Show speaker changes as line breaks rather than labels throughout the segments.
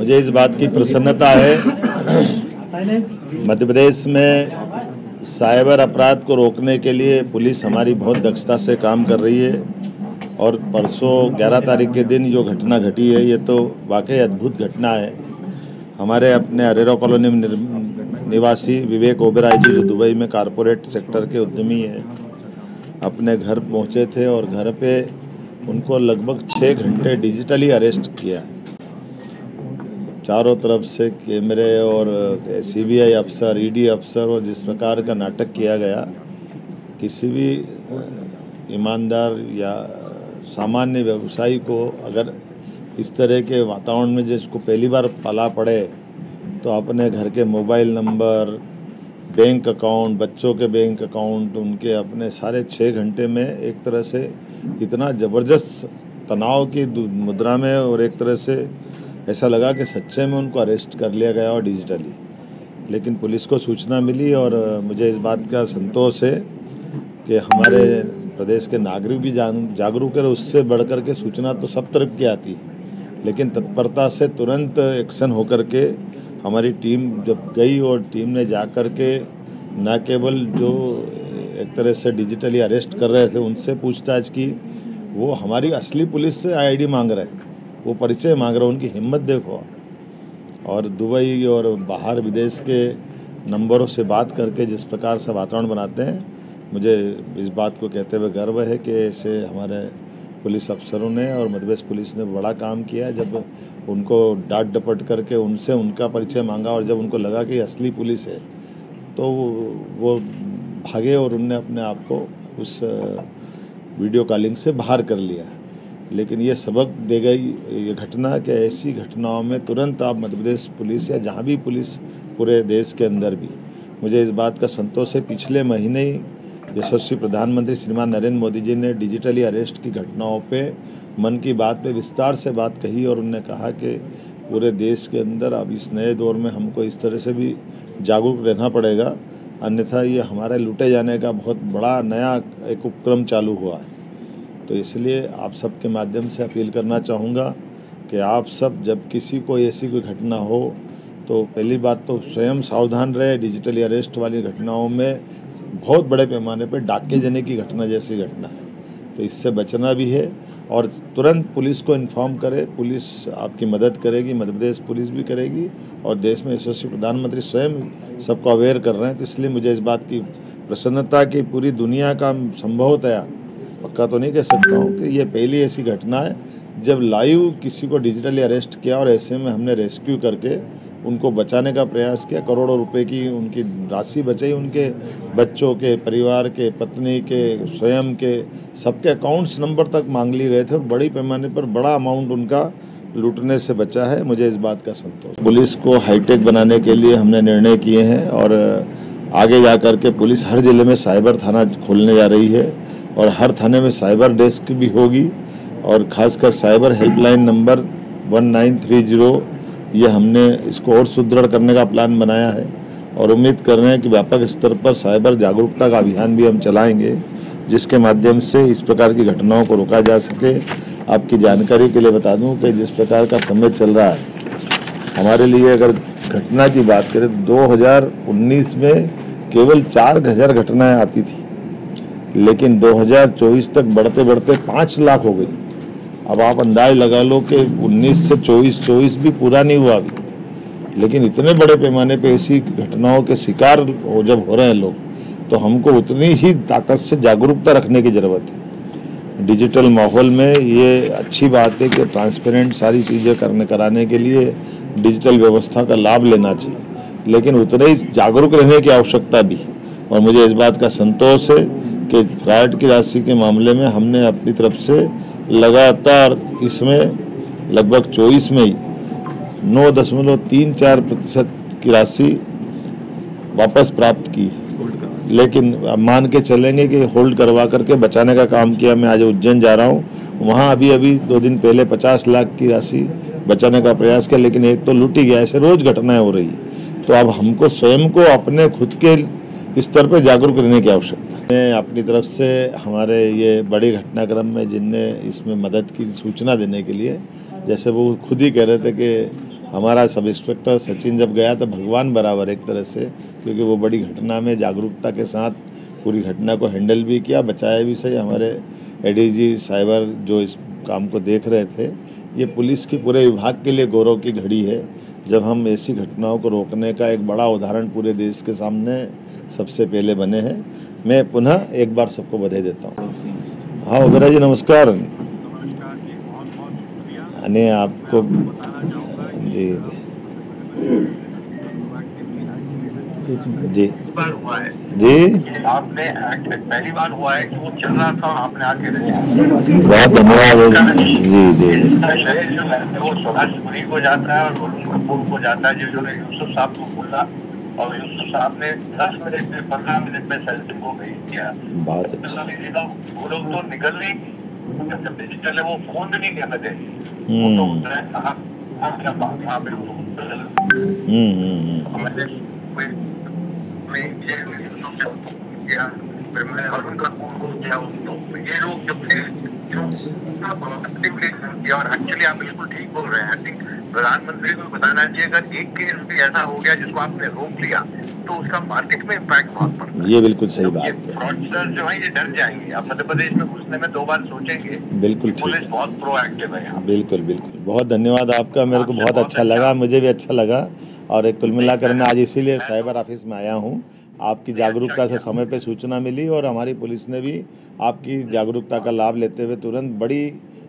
मुझे इस बात की प्रसन्नता है, मध्य प्रदेश में साइबर अपराध को रोकने के लिए पुलिस हमारी बहुत दक्षता से काम कर रही है। और परसों 11 तारीख के दिन जो घटना घटी है, ये तो वाकई अद्भुत घटना है। हमारे अपने अरेरा कॉलोनी में निवासी विवेक ओबेरॉय जी, जो दुबई में कारपोरेट सेक्टर के उद्यमी हैं, अपने घर पहुंचे थे और घर पे उनको लगभग 6 घंटे डिजिटली अरेस्ट किया है। चारों तरफ से कैमरे और सीबीआई अफसर, ईडी अफसर, और जिस प्रकार का नाटक किया गया, किसी भी ईमानदार या सामान्य व्यवसायी को अगर इस तरह के वातावरण में जिसको पहली बार पाला पड़े तो अपने घर के मोबाइल नंबर, बैंक अकाउंट, बच्चों के बैंक अकाउंट, उनके अपने सारे 6 घंटे में एक तरह से इतना ज़बरदस्त तनाव की मुद्रा में, और एक तरह से ऐसा लगा कि सच्चे में उनको अरेस्ट कर लिया गया और डिजिटली। लेकिन पुलिस को सूचना मिली और मुझे इस बात का संतोष है कि हमारे प्रदेश के नागरिक भी जागरूक है। उससे बढ़कर के सूचना तो सब तरफ की आती है, लेकिन तत्परता से तुरंत एक्शन होकर के हमारी टीम जब गई और टीम ने जा कर के न केवल जो एक तरह से डिजिटली अरेस्ट कर रहे थे उनसे पूछताछ की, वो हमारी असली पुलिस से आईडी मांग रहे हैं, वो परिचय मांग रहे हैं। उनकी हिम्मत देखो। और दुबई और बाहर विदेश के नंबरों से बात करके जिस प्रकार से वातावरण बनाते हैं, मुझे इस बात को कहते हुए गर्व है कि ऐसे हमारे पुलिस अफसरों ने और मध्य प्रदेश पुलिस ने बड़ा काम किया। जब उनको डांट डपट करके उनसे उनका परिचय मांगा और जब उनको लगा कि असली पुलिस है तो वो भागे और उनने अपने आप को उस वीडियो कॉलिंग से बाहर कर लिया। लेकिन ये सबक दे गई ये घटना कि ऐसी घटनाओं में तुरंत आप मध्य प्रदेश पुलिस या जहाँ भी पुलिस पूरे देश के अंदर भी, मुझे इस बात का संतोष है। पिछले महीने ही यशस्वी प्रधानमंत्री श्रीमान नरेंद्र मोदी जी ने डिजिटली अरेस्ट की घटनाओं पे मन की बात पे विस्तार से बात कही और उन्होंने कहा कि पूरे देश के अंदर अब इस नए दौर में हमको इस तरह से भी जागरूक रहना पड़ेगा, अन्यथा ये हमारे लूटे जाने का बहुत बड़ा नया एक उपक्रम चालू हुआ है। तो इसलिए आप सबके माध्यम से अपील करना चाहूँगा कि आप सब जब किसी को ऐसी कोई घटना हो तो पहली बात तो स्वयं सावधान रहे। डिजिटली अरेस्ट वाली घटनाओं में बहुत बड़े पैमाने पर डाके देने की घटना जैसी घटना है, तो इससे बचना भी है। और तुरंत पुलिस को इन्फॉर्म करें, पुलिस आपकी मदद करेगी, मध्य प्रदेश पुलिस भी करेगी और देश में यशस्वी प्रधानमंत्री स्वयं सबको अवेयर कर रहे हैं। तो इसलिए मुझे इस बात की प्रसन्नता कि पूरी दुनिया का संभवतः, पक्का तो नहीं कह सकता हूँ कि ये पहली ऐसी घटना है जब लाइव किसी को डिजिटली अरेस्ट किया और ऐसे में हमने रेस्क्यू करके उनको बचाने का प्रयास किया। करोड़ों रुपए की उनकी राशि बचाई, उनके बच्चों के, परिवार के, पत्नी के, स्वयं के, सबके अकाउंट्स नंबर तक मांग लिए गए थे और बड़ी पैमाने पर बड़ा अमाउंट उनका लूटने से बचा है। मुझे इस बात का संतोष। पुलिस को हाईटेक बनाने के लिए हमने निर्णय किए हैं और आगे जा कर के पुलिस हर जिले में साइबर थाना खोलने जा रही है और हर थाने में साइबर डेस्क भी होगी और खासकर साइबर हेल्पलाइन नंबर 1930, ये हमने इसको और सुदृढ़ करने का प्लान बनाया है और उम्मीद कर रहे हैं कि व्यापक स्तर पर साइबर जागरूकता का अभियान भी हम चलाएंगे, जिसके माध्यम से इस प्रकार की घटनाओं को रोका जा सके। आपकी जानकारी के लिए बता दूं कि जिस प्रकार का समय चल रहा है, हमारे लिए अगर घटना की बात करें 2019 में केवल 4,000 घटनाएं आती थी, लेकिन 2024 तक बढ़ते बढ़ते 5 लाख हो गई। अब आप अंदाज लगा लो कि 19 से 24 भी पूरा नहीं हुआ अभी, लेकिन इतने बड़े पैमाने पे ऐसी घटनाओं के शिकार जब हो रहे हैं लोग, तो हमको उतनी ही ताकत से जागरूकता रखने की ज़रूरत है। डिजिटल माहौल में ये अच्छी बात है कि ट्रांसपेरेंट सारी चीज़ें कराने के लिए डिजिटल व्यवस्था का लाभ लेना चाहिए, लेकिन उतने ही जागरूक रहने की आवश्यकता भी। और मुझे इस बात का संतोष है कि फ्रॉड की राशि के मामले में हमने अपनी तरफ से लगातार इसमें लगभग 24 में ही 9.34% की राशि वापस प्राप्त की है। लेकिन मान के चलेंगे कि होल्ड करवा करके बचाने का काम किया। मैं आज उज्जैन जा रहा हूँ, वहाँ अभी 2 दिन पहले 50 लाख की राशि बचाने का प्रयास किया, लेकिन एक तो लूट ही गया। ऐसे रोज घटनाएं हो रही है, तो अब हमको स्वयं को अपने खुद के स्तर पर जागरूक रहने की आवश्यकता है। मैं अपनी तरफ से हमारे ये बड़ी घटनाक्रम में जिनने इसमें मदद की सूचना देने के लिए, जैसे वो खुद ही कह रहे थे कि हमारा सब इंस्पेक्टर सचिन जब गया तो भगवान बराबर एक तरह से, क्योंकि वो बड़ी घटना में जागरूकता के साथ पूरी घटना को हैंडल भी किया, बचाया भी सही। हमारे एडीजी साइबर जो इस काम को देख रहे थे, ये पुलिस की पूरे विभाग के लिए गौरव की घड़ी है जब हम ऐसी घटनाओं को रोकने का एक बड़ा उदाहरण पूरे देश के सामने सबसे पहले बने हैं। मैं पुनः एक बार सबको बधाई देता हूँ। हाँ ओबेरॉय जी नमस्कार। अने आपको जी जी
बार हुआ है
जी
आपने पहली बार हुआ है कि वो चल रहा था आपने आके
बहुत धन्यवाद। जी जी
शरीर जो है वो सुभाषपुरी को जाता है और वरुण कपूर को जाता है, जिन्होंने यूसुफ साहब को बोला और यूसुफ साहब ने 10 मिनट में 15 मिनट में सेल्फी को भेज दिया।
बहुत अच्छा।
वो लोग तो निकल नहीं, डिजिटल है, वो फोन भी नहीं करने थे, वो तो क्या बात वहाँ पे मैंने वरुण कपूर को किया, तो ये लोग जो थे और एक्चुअली आप बिल्कुल ठीक बोल रहे हैं। आई थिंक प्रधानमंत्री को बताना चाहिए, अगर एक केस भी ऐसा हो गया जिसको आपने रोक लिया तो उसका मार्केट में इम्पैक्ट बहुत पड़ता है।
ये बिल्कुल सही बात है।
फ्रॉडस्टर जो है ये डर जाएंगे, अब मध्य प्रदेश में घुसने में 2 बार सोचेंगे।
बिल्कुल
पुलिस बहुत प्रोएक्टिव है यहाँ।
बिल्कुल बिल्कुल, बहुत धन्यवाद आपका, मेरे को बहुत अच्छा लगा, मुझे भी अच्छा लगा। और एक कुल मिलाकर मैं आज इसीलिए साइबर ऑफिस में आया हूँ। आपकी जागरूकता से समय पे सूचना मिली और हमारी पुलिस ने भी आपकी जागरूकता का लाभ लेते हुए तुरंत बड़ी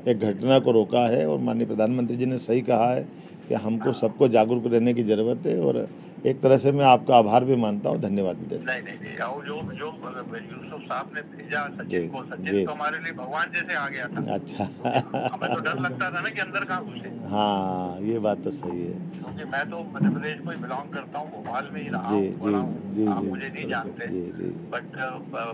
एक घटना को रोका है। और माननीय प्रधानमंत्री जी ने सही कहा है कि हमको सबको जागरूक रहने की ज़रूरत है, और एक तरह से मैं आपका आभार भी मानता हूँ, धन्यवाद भी देता हूँ।
नहीं और जो यूसुफ साहब ने भेजा सचिन को, सचिन तो हमारे लिए भगवान जैसे आ गया था।
अच्छा
हमें तो डर लगता था ना कि अंदर कहाँ घुसे।
हाँ ये बात तो सही है,
क्योंकि मैं तो मध्य प्रदेश को ही बिलोंग करता हूँ, भोपाल में ही रहा
जी
हूँ, बड़ा हूँ,
जी
आप
जी
मुझे नहीं जानते,
जी जी
बट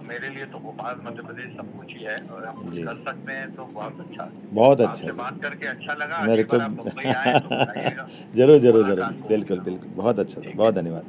मेरे लिए तो भोपाल मध्य प्रदेश सब कुछ ही है, और हम कुछ कर सकते हैं तो बहुत अच्छा।
बहुत अच्छा
आपसे बात करके अच्छा लगा।
मेरे
अगली
को
बार आप मुंबई आए तो बताइएगा।
जरूर जरूर जरूर, बिल्कुल बिल्कुल, बहुत अच्छा था, बहुत धन्यवाद।